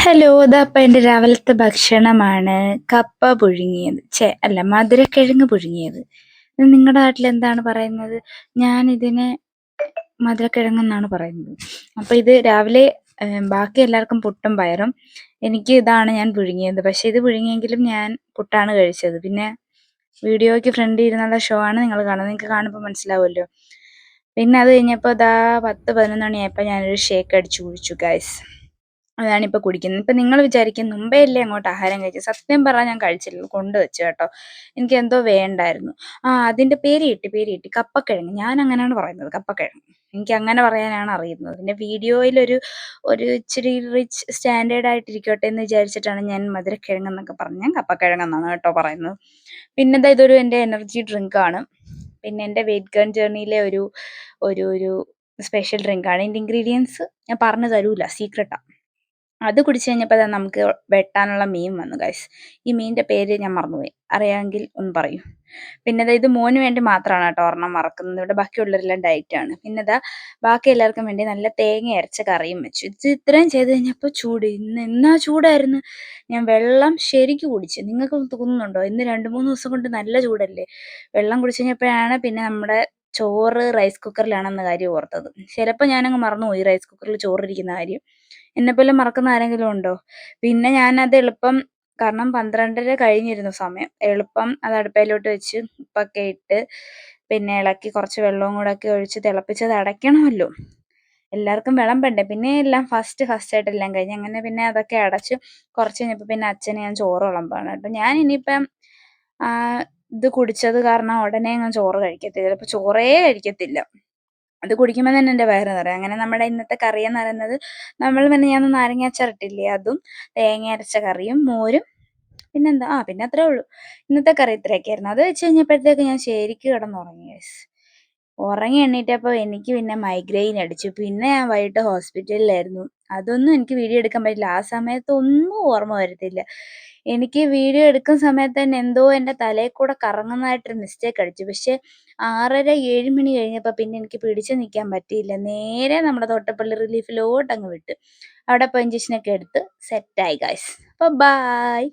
Hello! ഇതാ എൻ്റെ രാവിലത്തെ ഭക്ഷണമാണ് കപ്പ പുഴുങ്ങിയത്. അല്ല മധുരക്കിഴങ്ങ് പുഴുങ്ങിയത്. ഇത് നിങ്ങടെ നാട്ടിലെന്താണ് പറയുന്നത്? ഞാനിതിനെ മധുരക്കിഴങ്ങെന്നാണ് പറയുന്നത്. അപ്പൊ ഇത് രാവിലെ ബാക്കി എല്ലാവർക്കും പുട്ടും പയറും. എനിക്ക് ഇതാണ് ഞാൻ പുഴുങ്ങിയത്. പക്ഷെ ഇത് പുഴുങ്ങിയെങ്കിലും ഞാൻ പുട്ടാണ് കഴിച്ചത്. പിന്നെ വീഡിയോയ്ക്ക് ഫ്രണ്ടിൽ ഇരുന്നുള്ള ഷോ ആണ് നിങ്ങൾ കാണുന്നത്. നിങ്ങൾക്ക് കാണുമ്പോൾ മനസ്സിലാവുമല്ലോ. പിന്നെ അത് കഴിഞ്ഞപ്പോൾ 10, 11 മണിയായപ്പോൾ ഞാനൊരു ഷേക്ക് അടിച്ചു കുടിച്ചു ഗൈസ്. അതാണിപ്പോൾ കുടിക്കുന്നത്. ഇപ്പം നിങ്ങൾ വിചാരിക്കും മുമ്പേ അല്ലേ അങ്ങോട്ട് ആഹാരം കഴിച്ചത്. സത്യം പറഞ്ഞാൽ ഞാൻ കഴിച്ചില്ല. കൊണ്ടുവച്ചു കേട്ടോ. എനിക്കെന്തോ വേണ്ടായിരുന്നു. അതിൻ്റെ പേര് കിട്ടി. കപ്പക്കിഴങ്ങ്. ഞാൻ അങ്ങനെയാണ് പറയുന്നത്. കപ്പക്കിഴങ്ങ്. എനിക്കങ്ങനെ പറയാനാണ് അറിയുന്നത്. പിന്നെ വീഡിയോയിലൊരു ഇച്ചിരി റിച്ച് സ്റ്റാൻഡേർഡ് ആയിട്ടിരിക്കട്ടെ എന്ന് വിചാരിച്ചിട്ടാണ് ഞാൻ മധുരക്കിഴങ്ങെന്നൊക്കെ പറഞ്ഞ് ഞാൻ കപ്പക്കിഴങ്ങെന്നാണ് കേട്ടോ പറയുന്നത്. പിന്നെ ഇതൊരു എൻ്റെ എനർജി ഡ്രിങ്കാണ്. പിന്നെ എൻ്റെ വെയിറ്റ് ഗെയിൻ ജേർണിയിലെ ഒരു ഒരു ഒരു സ്പെഷ്യൽ ഡ്രിങ്കാണ്. ഇതിൻ്റെ ഇൻഗ്രീഡിയൻസ് ഞാൻ പറഞ്ഞു തരൂല. സീക്രട്ടാ. അത് കുടിച്ച് കഴിഞ്ഞപ്പോൾ നമുക്ക് വെട്ടാനുള്ള മീൻ വന്നു ഗൈസ്. ഈ മീനിൻ്റെ പേര് ഞാൻ മറന്നുപോയി. അറിയാമെങ്കിൽ ഒന്ന് പറയൂ. പിന്നെ ഇത് മോന് വേണ്ടി മാത്രമാണ് കേട്ടോ ഒരെണ്ണം വറക്കുന്നത്. ഇവിടെ ബാക്കിയുള്ളവരെല്ലാം ഡയറ്റാണ്. പിന്നെ ബാക്കി എല്ലാവർക്കും വേണ്ടി നല്ല തേങ്ങ അരച്ച കറിയും വെച്ചു. ഇത് ഇത്രയും ചെയ്ത് കഴിഞ്ഞപ്പോൾ ചൂട്. എന്നാ ചൂടായിരുന്നു. ഞാൻ വെള്ളം ശരിക്ക് കുടിച്ചു. നിങ്ങൾക്ക് തോന്നുന്നുണ്ടോ? ഇന്ന് 2-3 ദിവസം കൊണ്ട് നല്ല ചൂടല്ലേ. വെള്ളം കുടിച്ച് കഴിഞ്ഞപ്പോഴാണ് പിന്നെ നമ്മുടെ ചോറ് റൈസ് കുക്കറിലാണെന്ന കാര്യം ഓർത്തത്. ചിലപ്പോൾ ഞാനങ്ങ് മറന്നുപോയി റൈസ് കുക്കറിൽ ചോറിരിക്കുന്ന കാര്യം. എന്നെപ്പോലെ മറക്കുന്ന ആരെങ്കിലും ഉണ്ടോ? പിന്നെ ഞാനത് എളുപ്പം, കാരണം 12:30 കഴിഞ്ഞിരുന്നു സമയം. എളുപ്പം അത് അടുപ്പയിലോട്ട് വെച്ച് ഉപ്പൊക്കെ ഇട്ട് പിന്നെ ഇളക്കി കുറച്ച് വെള്ളവും കൂടെ ഒക്കെ ഒഴിച്ച് തിളപ്പിച്ചത് അടയ്ക്കണമല്ലോ. എല്ലാവർക്കും വിളമ്പണ്ടേ. പിന്നെ എല്ലാം ഫാസ്റ്റായിട്ട് എല്ലാം കഴിഞ്ഞ്. അങ്ങനെ പിന്നെ അതൊക്കെ അടച്ച് കുറച്ച് കഴിഞ്ഞപ്പോൾ പിന്നെ അച്ഛന് ഞാൻ ചോറ് വിളമ്പാണ് കേട്ടോ. ഞാൻ ഇനിയിപ്പം ഇത് കുടിച്ചത് കാരണം ഉടനെ ഞാൻ ചോറ് കഴിക്കത്തില്ല. ചിലപ്പോൾ ചോറേ കഴിക്കത്തില്ല. അത് കുടിക്കുമ്പോൾ തന്നെ എൻ്റെ വയറ് നിറയും. അങ്ങനെ നമ്മുടെ ഇന്നത്തെ കറിയെന്ന് പറയുന്നത് നമ്മൾ മിനിഞ്ഞാന്ന് നാരങ്ങാച്ചാറിട്ടില്ലേ അതും തേങ്ങ അരച്ച കറിയും മോരും പിന്നെന്താ പിന്നെ അത്രേ ഉള്ളൂ. ഇന്നത്തെ കറി ഇത്രയൊക്കെയായിരുന്നു. അത് വെച്ച് കഴിഞ്ഞപ്പോഴത്തേക്ക് ഞാൻ ശരിക്ക് കിടന്നുറങ്ങി ഗൈസ്. ഉറങ്ങി എണീറ്റപ്പോൾ എനിക്ക് പിന്നെ മൈഗ്രെയിൻ അടിച്ചു. പിന്നെ ഞാൻ വൈകിട്ട് ഹോസ്പിറ്റലിലായിരുന്നു. അതൊന്നും എനിക്ക് വീഡിയോ എടുക്കാൻ പറ്റില്ല. ആ സമയത്ത് ഒന്നും ഓർമ്മ വരത്തില്ല. എനിക്ക് വീഡിയോ എടുക്കുന്ന സമയത്ത് തന്നെ എന്തോ എൻ്റെ തലയിൽ കൂടെ കറങ്ങുന്നതായിട്ടൊരു മിസ്റ്റേക്ക് അടിച്ചു. പക്ഷേ 6:30, 7 മണി കഴിഞ്ഞപ്പോൾ പിന്നെ എനിക്ക് പിടിച്ചു നിൽക്കാൻ പറ്റിയില്ല. നേരെ നമ്മുടെ തോട്ടപ്പള്ളി റിലീഫിലോട്ട് അങ്ങ് വിട്ട്. അവിടെ പോയി ഇഞ്ചക്ഷനൊക്കെ എടുത്ത് സെറ്റായി ഗൈസ്. അപ്പോൾ ബൈ.